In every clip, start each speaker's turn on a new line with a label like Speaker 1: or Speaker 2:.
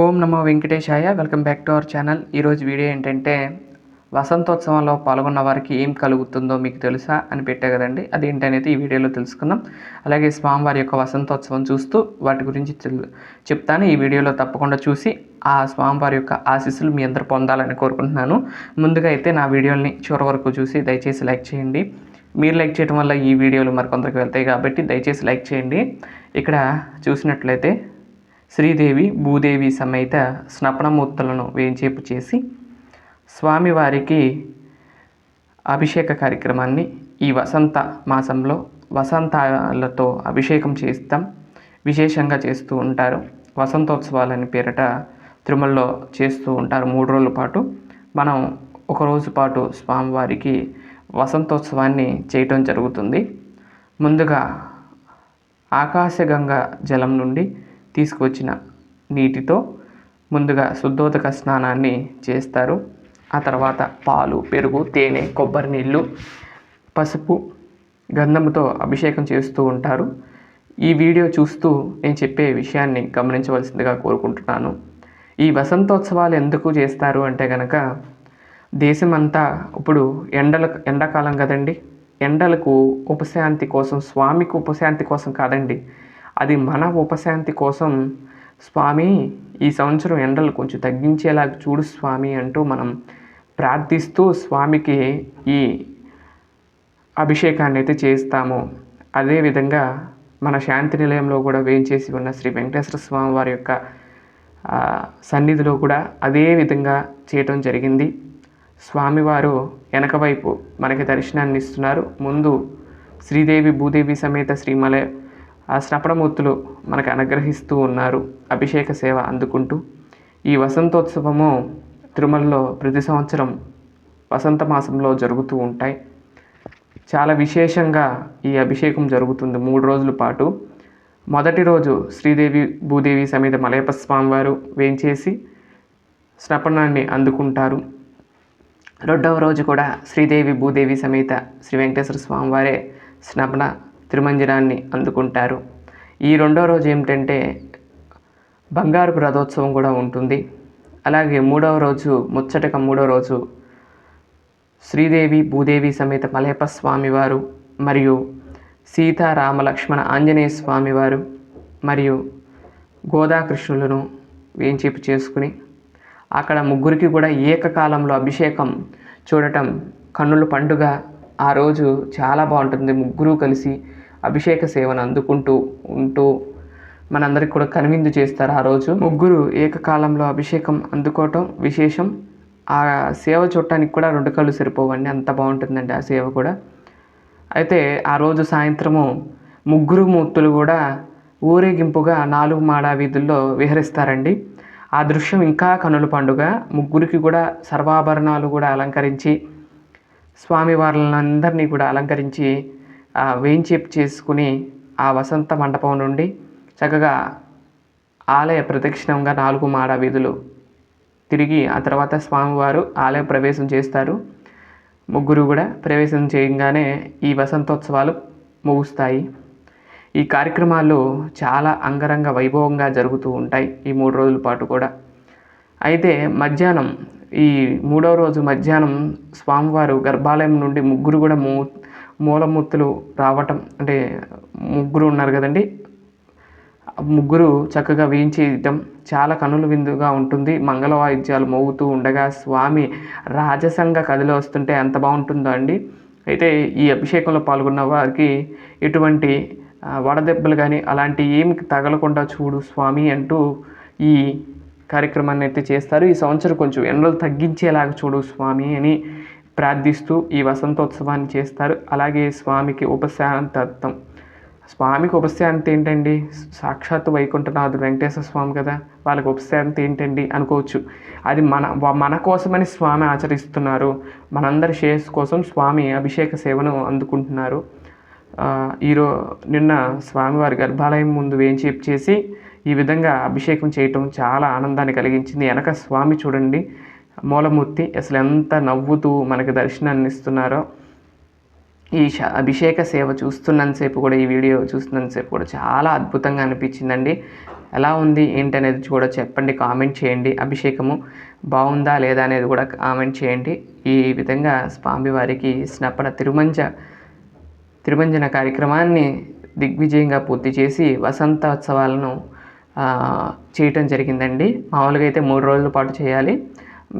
Speaker 1: Om Namo Venkatesaya. Welcome back to our channel. ఈరోజు video ఏంటంటే వసంతోత్సవంలో పాల్గొన్న వారికి ఏం కలుగుతుందో మీకు తెలుసా అని పెట్టా కదండి. అదేంటనేది ఈ వీడియోలో తెలుసుకుందాం. అలాగే స్వామివారి యొక్క వసంతోత్సవం చూస్తూ వాటి గురించి చెప్తాను. ఈ వీడియోలో తప్పకుండా చూసి ఆ స్వామివారి యొక్క ఆశీస్సులు మీ అందరూ పొందాలని కోరుకుంటున్నాను. ముందుగా అయితే నా వీడియోని చివరి వరకు చూసి దయచేసి లైక్ చేయండి. మీరు లైక్ చేయడం వల్ల ఈ వీడియోలు మరికొందరికి వెళ్తాయి కాబట్టి దయచేసి లైక్ చేయండి. ఇక్కడ చూసినట్లయితే శ్రీదేవి భూదేవి సమేత స్నపనమూర్తులను వేంచేపు చేసి స్వామివారికి అభిషేక కార్యక్రమాన్ని ఈ వసంత మాసంలో వసంతాలతో అభిషేకం చేస్తాం. విశేషంగా చేస్తూ ఉంటారు. వసంతోత్సవాలని పేరిట తిరుమలలో చేస్తూ ఉంటారు. 3 రోజుల పాటు. మనం ఒకరోజు పాటు స్వామివారికి వసంతోత్సవాన్ని చేయటం జరుగుతుంది. ముందుగా ఆకాశగంగా జలం నుండి తీసుకువచ్చిన నీటితో ముందుగా శుద్ధోదక స్నానాన్ని చేస్తారు. ఆ తర్వాత పాలు, పెరుగు, తేనె, కొబ్బరి నీళ్ళు, పసుపు, గంధముతో అభిషేకం చేస్తూ ఉంటారు. ఈ వీడియో చూస్తూ నేను చెప్పే విషయాన్ని గమనించవలసిందిగా కోరుకుంటున్నాను. ఈ వసంతోత్సవాలు ఎందుకు చేస్తారు అంటే కనుక దేశమంతా ఇప్పుడు ఎండాకాలం కదండి. ఎండలకు ఉపశాంతి కోసం, స్వామికి ఉపశాంతి కోసం కాదండి, అది మన ఉపశాంతి కోసం స్వామి ఈ సంవత్సరం ఎండలు కొంచెం తగ్గించేలాగా చూడు స్వామి అంటూ మనం ప్రార్థిస్తూ స్వామికి ఈ అభిషేకాన్ని అయితే చేస్తాము. అదేవిధంగా మన శాంతి నిలయంలో కూడా వేయించేసి ఉన్న శ్రీ వెంకటేశ్వర స్వామి వారి యొక్క సన్నిధిలో కూడా అదే విధంగా చేయటం జరిగింది. స్వామివారు వెనక వైపు మనకి దర్శనాన్ని ఇస్తున్నారు. ముందు శ్రీదేవి భూదేవి సమేత శ్రీమల స్నపనమూర్తులు మనకు అనుగ్రహిస్తూ ఉన్నారు. అభిషేక సేవ అందుకుంటూ ఈ వసంతోత్సవము తిరుమలలో ప్రతి సంవత్సరం వసంత మాసంలో జరుగుతూ ఉంటాయి. చాలా విశేషంగా ఈ అభిషేకం జరుగుతుంది 3 రోజుల పాటు. మొదటి రోజు శ్రీదేవి భూదేవి సమేత మలయప్ప స్వామివారు వేంచేసి స్నపనాన్ని అందుకుంటారు. రెండవ రోజు కూడా శ్రీదేవి భూదేవి సమేత శ్రీ వెంకటేశ్వర స్వామివారే స్నపన తిరుమంజనాన్ని అందుకుంటారు. ఈ రెండో రోజు ఏమిటంటే బంగారపు రథోత్సవం కూడా ఉంటుంది. అలాగే మూడవ రోజు శ్రీదేవి భూదేవి సమేత మలయప్ప స్వామివారు మరియు సీతారామ లక్ష్మణ ఆంజనేయ స్వామివారు మరియు గోదాకృష్ణులను వేంచేపు చేసుకుని అక్కడ ముగ్గురికి కూడా ఏకకాలంలో అభిషేకం చూడటం కన్నుల పండుగ. ఆ రోజు చాలా బాగుంటుంది. ముగ్గురు కలిసి అభిషేక సేవను అందుకుంటూ ఉంటూ మనందరికి కూడా కనువిందు చేస్తారు. ఆ రోజు ముగ్గురు ఏకకాలంలో అభిషేకం అందుకోవటం విశేషం. ఆ సేవ చూడటానికి కూడా 2 కళ్ళు సరిపోవండి, అంత బాగుంటుందండి ఆ సేవ కూడా. అయితే ఆ రోజు సాయంత్రము ముగ్గురు మూర్తులు కూడా ఊరేగింపుగా 4 మాడా వీధుల్లో విహరిస్తారండి. ఆ దృశ్యం ఇంకా కనుల పండుగ. ముగ్గురికి కూడా సర్వాభరణాలు కూడా అలంకరించి స్వామివార్లందరినీ కూడా అలంకరించి వేంచేపు చేసుకుని ఆ వసంత మండపం నుండి చక్కగా ఆలయ ప్రదక్షిణంగా 4 మాడా వీధులు తిరిగి ఆ తర్వాత స్వామివారు ఆలయ ప్రవేశం చేస్తారు. ముగ్గురు కూడా ప్రవేశం చేయగానే ఈ వసంతోత్సవాలు ముగుస్తాయి. ఈ కార్యక్రమాలు చాలా అంగరంగ వైభవంగా జరుగుతూ ఉంటాయి ఈ 3 రోజుల పాటు కూడా. అయితే మధ్యాహ్నం ఈ 3వ రోజు మధ్యాహ్నం స్వామివారు గర్భాలయం నుండి ముగ్గురు కూడా మూలమూర్తులు రావటం, అంటే ముగ్గురు ఉన్నారు కదండి, ముగ్గురు చక్కగా వేయించేయటం చాలా కనుల విందుగా ఉంటుంది. మంగళ వాయిద్యాలు మోగుతూ ఉండగా స్వామి రాజసంగా కదిలి వస్తుంటే ఎంత బాగుంటుందో అండి. అయితే ఈ అభిషేకంలో పాల్గొన్న వారికి ఎటువంటి వడదెబ్బలు కానీ అలాంటి ఏమి తగలకుండా చూడు స్వామి అంటూ ఈ కార్యక్రమాన్ని అయితే చేస్తారు. ఈ సంవత్సరం కొంచెం ఎండలు తగ్గించేలాగా చూడు స్వామి అని ప్రార్థిస్తూ ఈ వసంతోత్సవాన్ని చేస్తారు. అలాగే స్వామికి ఉపశాంతత్వం. స్వామికి ఉపశాంతి ఏంటండి, సాక్షాత్తు వైకుంఠనాథుడు వెంకటేశ్వర స్వామి కదా, వాళ్ళకి ఉపశాంతి ఏంటండి అనుకోవచ్చు. అది మన కోసమని స్వామి ఆచరిస్తున్నారు. మనందరి శ్రేయస్సు కోసం స్వామి అభిషేక సేవను అందుకుంటున్నారు. నిన్న స్వామివారి గర్భాలయం ముందు వేంచేపు చేసి ఈ విధంగా అభిషేకం చేయటం చాలా ఆనందాన్ని కలిగించింది. వెనక స్వామి చూడండి, మూలమూర్తి అసలు ఎంత నవ్వుతూ మనకి దర్శనాన్ని ఇస్తున్నారో. ఈ అభిషేక సేవ చూస్తున్నంతసేపు కూడా, ఈ వీడియో చూస్తున్నంతసేపు కూడా చాలా అద్భుతంగా అనిపించిందండి. ఎలా ఉంది ఏంటి అనేది కూడా చెప్పండి, కామెంట్ చేయండి. అభిషేకము బాగుందా లేదా అనేది కూడా కామెంట్ చేయండి. ఈ విధంగా స్వామివారికి స్నపన తిరుమంజన కార్యక్రమాన్ని దిగ్విజయంగా పూర్తి చేసి వసంతోత్సవాలను చేయటం జరిగిందండి. మామూలుగా అయితే 3 రోజుల పాటు చేయాలి.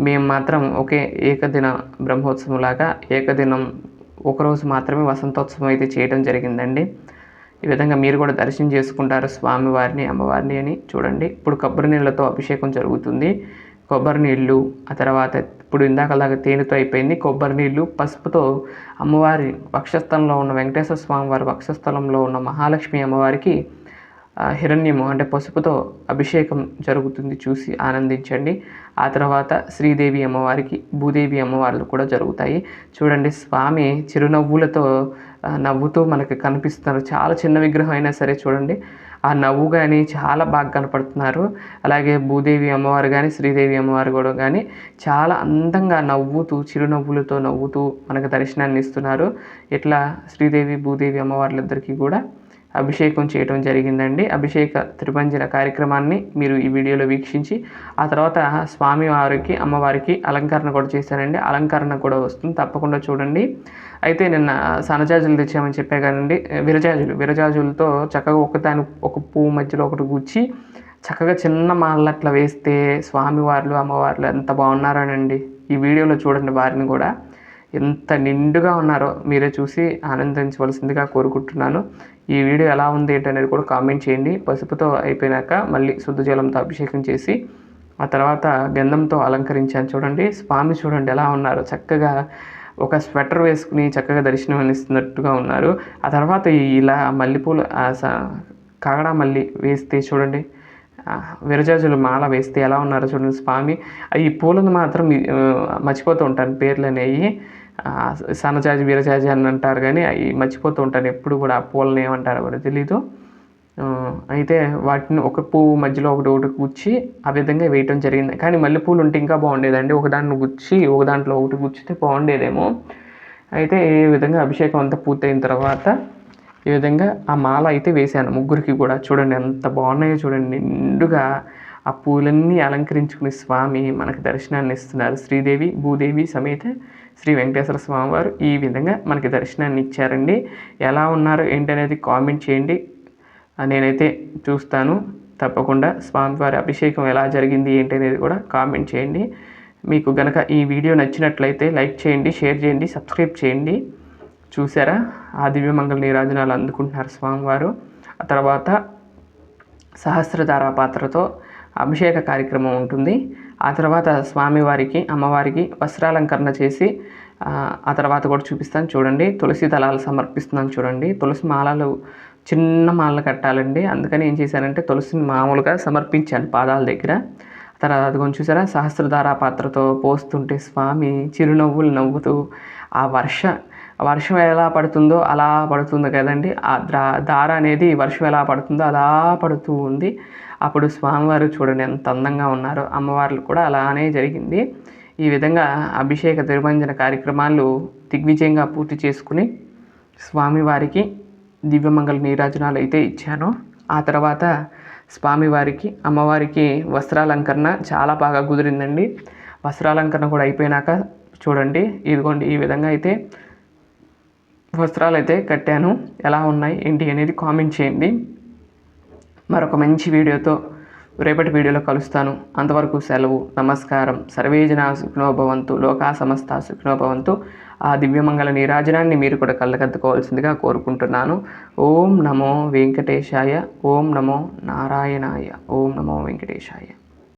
Speaker 1: మేము మాత్రం ఒకే ఏకదిన బ్రహ్మోత్సవం లాగా ఏకదినం ఒకరోజు మాత్రమే వసంతోత్సవం అయితే చేయడం జరిగిందండి. ఈ విధంగా మీరు కూడా దర్శనం చేసుకుంటారు స్వామివారిని, అమ్మవారిని అని చూడండి. ఇప్పుడు కొబ్బరి నీళ్ళతో అభిషేకం జరుగుతుంది. కొబ్బరి నీళ్ళు, ఆ తర్వాత ఇప్పుడు ఇందాకలాగా తేనెతో అయిపోయింది. కొబ్బరి నీళ్ళు, పసుపుతో అమ్మవారి వక్షస్థలంలో ఉన్న వెంకటేశ్వర స్వామి వారి వక్షస్థలంలో ఉన్న మహాలక్ష్మి అమ్మవారికి హిరణ్యము అంటే పసుపుతో అభిషేకం జరుగుతుంది, చూసి ఆనందించండి. ఆ తర్వాత శ్రీదేవి అమ్మవారికి, భూదేవి అమ్మవార్లు కూడా జరుగుతాయి. చూడండి, స్వామి చిరునవ్వులతో నవ్వుతూ మనకి కనిపిస్తున్నారు. చాలా చిన్న విగ్రహం అయినా సరే చూడండి, ఆ నవ్వు కానీ చాలా బాగా కనపడుతున్నారు. అలాగే భూదేవి అమ్మవారు కానీ, శ్రీదేవి అమ్మవారు కూడా కానీ చాలా అందంగా నవ్వుతూ, చిరునవ్వులతో నవ్వుతూ మనకు దర్శనాన్ని ఇస్తున్నారు. ఇట్లా శ్రీదేవి, భూదేవి అమ్మవార్లిద్దరికీ కూడా అభిషేకం చేయడం జరిగిందండి. అభిషేక తిరుమంజన కార్యక్రమాన్ని మీరు ఈ వీడియోలో వీక్షించి ఆ తర్వాత స్వామివారికి, అమ్మవారికి అలంకరణ కూడా చేశానండి. అలంకరణ కూడా వస్తుంది, తప్పకుండా చూడండి. అయితే నిన్న సన్నజాజులు తెచ్చామని చెప్పే కదండి, విరజాజులతో చక్కగా ఒక పువ్వు మధ్యలో ఒకటి గుచ్చి చక్కగా చిన్న మాలలు అట్లా వేస్తే స్వామివార్లు, అమ్మవార్లు ఎంత బాగున్నారోనండి. ఈ వీడియోలో చూడండి, వారిని కూడా ఎంత నిండుగా ఉన్నారో మీరే చూసి ఆనందించవలసిందిగా కోరుకుంటున్నాను. ఈ వీడియో ఎలా ఉంది ఏంటనేది కూడా కామెంట్ చేయండి. పసుపుతో అయిపోయినాక మళ్ళీ శుద్ధ జలంతో అభిషేకం చేసి ఆ తర్వాత గంధంతో అలంకరించాను. చూడండి, స్వామి చూడండి ఎలా ఉన్నారు, చక్కగా ఒక స్వెటర్ వేసుకుని చక్కగా దర్శనం ఇస్తున్నట్టుగా ఉన్నారు. ఆ తర్వాత ఇలా మల్లెపూలు కాగడా మల్లి వేస్తే చూడండి, విరజాజులు మాల వేస్తే ఎలా ఉన్నారో చూడండి స్వామి. ఈ పూలను మాత్రం మర్చిపోతూ ఉంటాను పేర్లు అనేవి, సన్నజాజి, విరజాజి అని అంటారు కానీ అవి మర్చిపోతూ ఉంటాను ఎప్పుడు కూడా. ఆ పూలను ఏమంటారో కూడా తెలీదు. అయితే వాటిని ఒక పువ్వు మధ్యలో ఒకటి గుచ్చి ఆ విధంగా వేయటం జరిగింది. కానీ మల్లెపూలు ఉంటే ఇంకా బాగుండేదండి, ఒకదాన్ని గుచ్చి ఒక దాంట్లో ఒకటి గుచ్చితే బాగుండేదేమో. అయితే ఈ విధంగా అభిషేకం అంతా పూర్తయిన తర్వాత ఈ విధంగా ఆ మాల అయితే వేశాను ముగ్గురికి కూడా. చూడండి ఎంత బాగున్నాయో చూడండి, నిండుగా ఆ పూలన్నీ అలంకరించుకుని స్వామి మనకు దర్శనాన్ని ఇస్తున్నారు. శ్రీదేవి, భూదేవి సమేత శ్రీ వెంకటేశ్వర స్వామి వారు ఈ విధంగా మనకి దర్శనాన్ని ఇచ్చారండి. ఎలా ఉన్నారు ఏంటనేది కామెంట్ చేయండి, నేనైతే చూస్తాను తప్పకుండా. స్వామివారి అభిషేకం ఎలా జరిగింది ఏంటనేది కూడా కామెంట్ చేయండి. మీకు గనక ఈ వీడియో నచ్చినట్లయితే లైక్ చేయండి, షేర్ చేయండి, సబ్స్క్రైబ్ చేయండి. చూసారా, ఆ దివ్యమంగళ నీరాజనాలు అందుకుంటున్నారు స్వామివారు. ఆ తర్వాత సహస్రధారా పాత్రతో అభిషేక కార్యక్రమం ఉంటుంది. ఆ తర్వాత స్వామివారికి, అమ్మవారికి వస్త్రాలంకరణ చేసి ఆ తర్వాత కూడా చూపిస్తాను చూడండి. తులసి దళాలు సమర్పిస్తున్నాను చూడండి. తులసి మాలలు చిన్న మాలలు కట్టాలండి, అందుకని ఏం చేశానంటే తులసిని మామూలుగా సమర్పించాను పాదాల దగ్గర. తర్వాత అది కొంచెం చూసారా, సహస్రధారా పాత్రతో పోస్తుంటే స్వామి చిరునవ్వులు నవ్వుతూ ఆ వర్షం ఎలా పడుతుందో అలా పడుతుంది కదండి, ఆ దార అనేది వర్షం ఎలా పడుతుందో అలా పడుతూ ఉంది. అప్పుడు స్వామివారు చూడండి ఎంత అందంగా ఉన్నారో, అమ్మవార్లు కూడా అలానే జరిగింది. ఈ విధంగా అభిషేక తిరుమంజన కార్యక్రమాలు దిగ్విజయంగా పూర్తి చేసుకుని స్వామివారికి దివ్యమంగళ నీరాజనాలు అయితే ఇచ్చాను. ఆ తర్వాత స్వామివారికి, అమ్మవారికి వస్త్రాలంకరణ చాలా బాగా కుదిరిందండి. వస్త్రాలంకరణ కూడా అయిపోయినాక చూడండి, ఇదిగోండి ఈ విధంగా అయితే వస్త్రాలు అయితే కట్టాను. ఎలా ఉన్నాయి ఏంటి అనేది కామెంట్ చేయండి. మరొక మంచి వీడియోతో రేపటి వీడియోలో కలుస్తాను. అంతవరకు సెలవు, నమస్కారం. సర్వే జనా సుఖినో భవంతు, లోకా సమస్త సుఖినో భవంతు. ఆ దివ్యమంగళ నీరాజనాన్ని మీరు కూడా కళ్ళకద్దుకోవాల్సిందిగా కోరుకుంటున్నాను. ఓం నమో వెంకటేశాయ, ఓం నమో నారాయణాయ, ఓం నమో వెంకటేశాయ.